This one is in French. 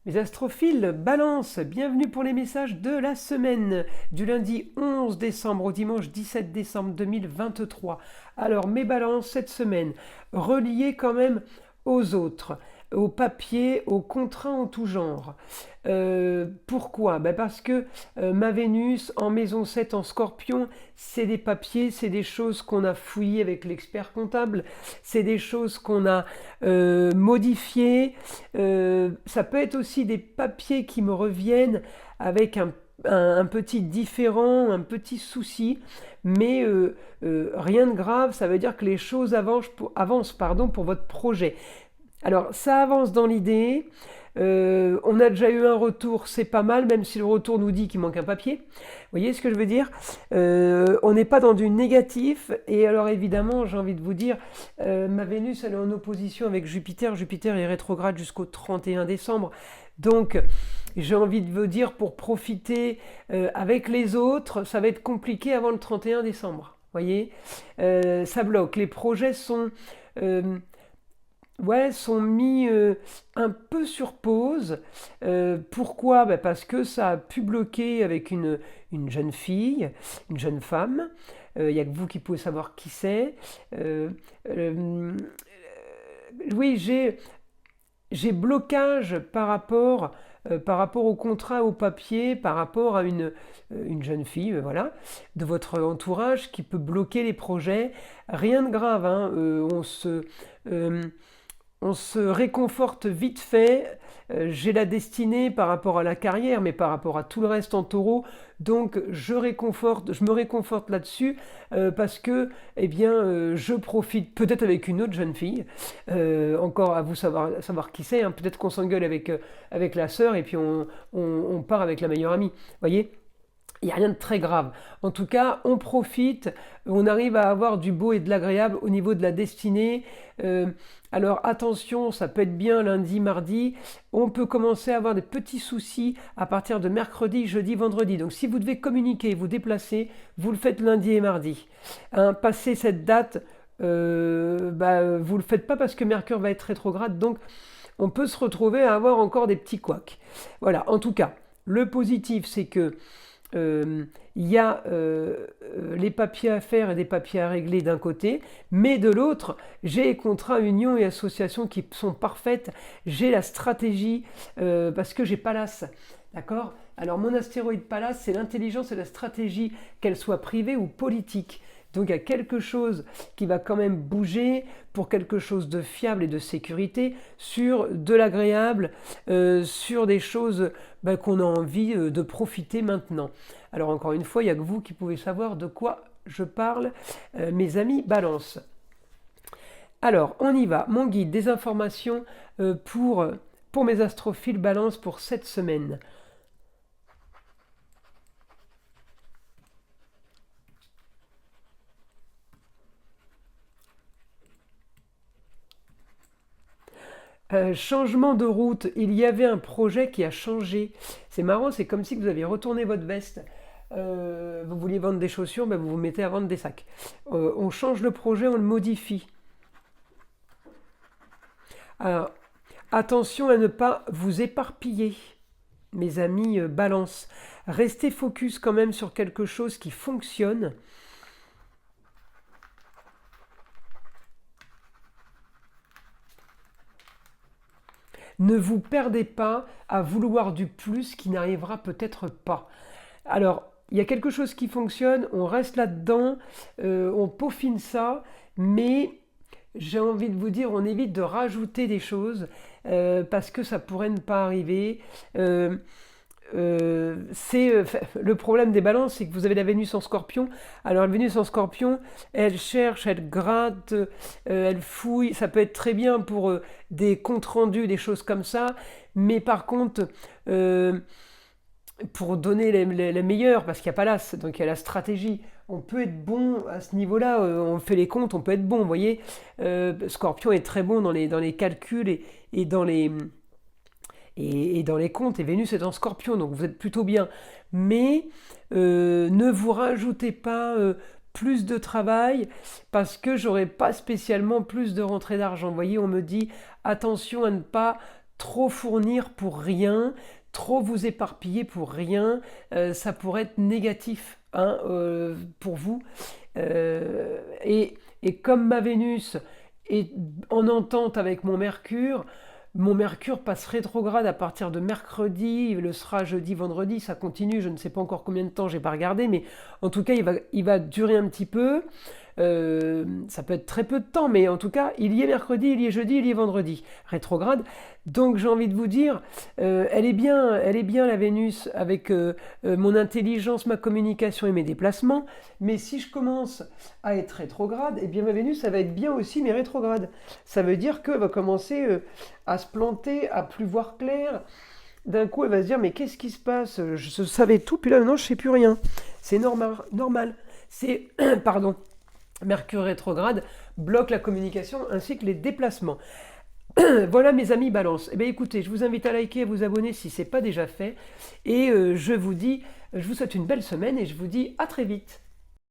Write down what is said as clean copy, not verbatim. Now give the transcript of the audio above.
Mes astrophiles, Balance, bienvenue pour les messages de la semaine, du lundi 11 décembre au dimanche 17 décembre 2023. Alors mes balances cette semaine, reliées quand même aux autres, aux papiers, aux contrats en tout genre. Pourquoi? Parce que ma Vénus en maison 7 en Scorpion, c'est des papiers, c'est des choses qu'on a fouillées avec l'expert comptable, c'est des choses qu'on a modifiées. Ça peut être aussi des papiers qui me reviennent avec un petit différent, un petit souci, mais rien de grave, ça veut dire que les choses avancent pour votre projet. Alors ça avance dans l'idée, on a déjà eu un retour, c'est pas mal, même si le retour nous dit qu'il manque un papier. Vous voyez ce que je veux dire? On n'est pas dans du négatif, et alors évidemment, j'ai envie de vous dire, ma Vénus, elle est en opposition avec Jupiter. Jupiter est rétrograde jusqu'au 31 décembre. Donc, j'ai envie de vous dire, pour profiter avec les autres, ça va être compliqué avant le 31 décembre. Vous voyez? Ça bloque. Les projets euh, sont mis un peu sur pause. Pourquoi? Parce que ça a pu bloquer avec une jeune fille, une jeune femme. Il n'y a que vous qui pouvez savoir qui c'est. Euh, euh, oui, j'ai blocage par rapport au contrat, au papier, par rapport à une jeune fille, voilà, de votre entourage qui peut bloquer les projets. Rien de grave, hein, euh, on se réconforte vite fait. J'ai la destinée par rapport à la carrière, mais par rapport à tout le reste en taureau. Donc je me réconforte là-dessus parce que, eh bien, je profite peut-être avec une autre jeune fille. Encore à vous savoir qui c'est, hein. Peut-être qu'on s'engueule avec la sœur et puis on part avec la meilleure amie. Vous voyez? Il n'y a rien de très grave. En tout cas, on profite, on arrive à avoir du beau et de l'agréable au niveau de la destinée. Euh, alors attention, ça peut être bien lundi, mardi. On peut commencer à avoir des petits soucis à partir de mercredi, jeudi, vendredi. Donc si vous devez communiquer, vous déplacer, vous le faites lundi et mardi. Hein, passé cette date, vous ne le faites pas parce que Mercure va être rétrograde. Donc on peut se retrouver à avoir encore des petits couacs. Voilà, en tout cas, le positif, c'est que il y a les papiers à faire et des papiers à régler d'un côté, mais de l'autre, j'ai contrats, unions et associations qui sont parfaites. J'ai la stratégie parce que j'ai Pallas. D'accord? Alors mon astéroïde Pallas, c'est l'intelligence et la stratégie, qu'elle soit privée ou politique. Donc il y a quelque chose qui va quand même bouger pour quelque chose de fiable et de sécurité sur de l'agréable, sur des choses qu'on a envie de profiter maintenant. Alors encore une fois, il n'y a que vous qui pouvez savoir de quoi je parle, mes amis Balance. Alors on y va, mon guide des informations pour mes astrophiles Balance pour cette semaine. Changement de route, il y avait un projet qui a changé. C'est marrant, c'est comme si vous aviez retourné votre veste. Vous vouliez vendre des chaussures, vous vous mettez à vendre des sacs. On change le projet, on le modifie. Alors, attention à ne pas vous éparpiller, mes amis Balance. Restez focus quand même sur quelque chose qui fonctionne. Ne vous perdez pas à vouloir du plus qui n'arrivera peut-être pas. Alors, il y a quelque chose qui fonctionne, on reste là-dedans, on peaufine ça, mais j'ai envie de vous dire, on évite de rajouter des choses parce que ça pourrait ne pas arriver. Le problème des balances, c'est que vous avez la Vénus en Scorpion. Alors la Vénus en Scorpion, elle cherche, elle gratte, elle fouille. Ça peut être très bien pour des comptes rendus, des choses comme ça. Mais par contre, pour donner les meilleurs, parce qu'il n'y a pas l'as, donc il y a la stratégie. On peut être bon à ce niveau-là, on fait les comptes, on peut être bon, vous voyez. Scorpion est très bon dans les calculs et dans et dans les comptes, et Vénus est en Scorpion, donc vous êtes plutôt bien. Mais ne vous rajoutez pas plus de travail, parce que j'aurai pas spécialement plus de rentrée d'argent. Vous voyez, on me dit attention à ne pas trop fournir pour rien, trop vous éparpiller pour rien, ça pourrait être négatif hein, pour vous. Et comme ma Vénus est en entente avec mon Mercure passe rétrograde à partir de mercredi, il le sera jeudi, vendredi, ça continue, je ne sais pas encore combien de temps, j'ai pas regardé, mais en tout cas il va durer un petit peu. Ça peut être très peu de temps, mais en tout cas, il y est mercredi, il y est jeudi, il y est vendredi, rétrograde. Donc j'ai envie de vous dire, elle est bien la Vénus avec mon intelligence, ma communication et mes déplacements. Mais si je commence à être rétrograde, eh bien ma Vénus, ça va être bien aussi mes rétrogrades. Ça veut dire qu'elle va commencer à se planter, à plus voir clair. D'un coup, elle va se dire, mais qu'est-ce qui se passe? Je savais tout, puis là maintenant je sais plus rien. C'est normal, normal. C'est, pardon. Mercure rétrograde bloque la communication ainsi que les déplacements. Voilà mes amis Balance. Eh bien écoutez, je vous invite à liker, à vous abonner si ce n'est pas déjà fait. Et je vous souhaite une belle semaine et je vous dis à très vite.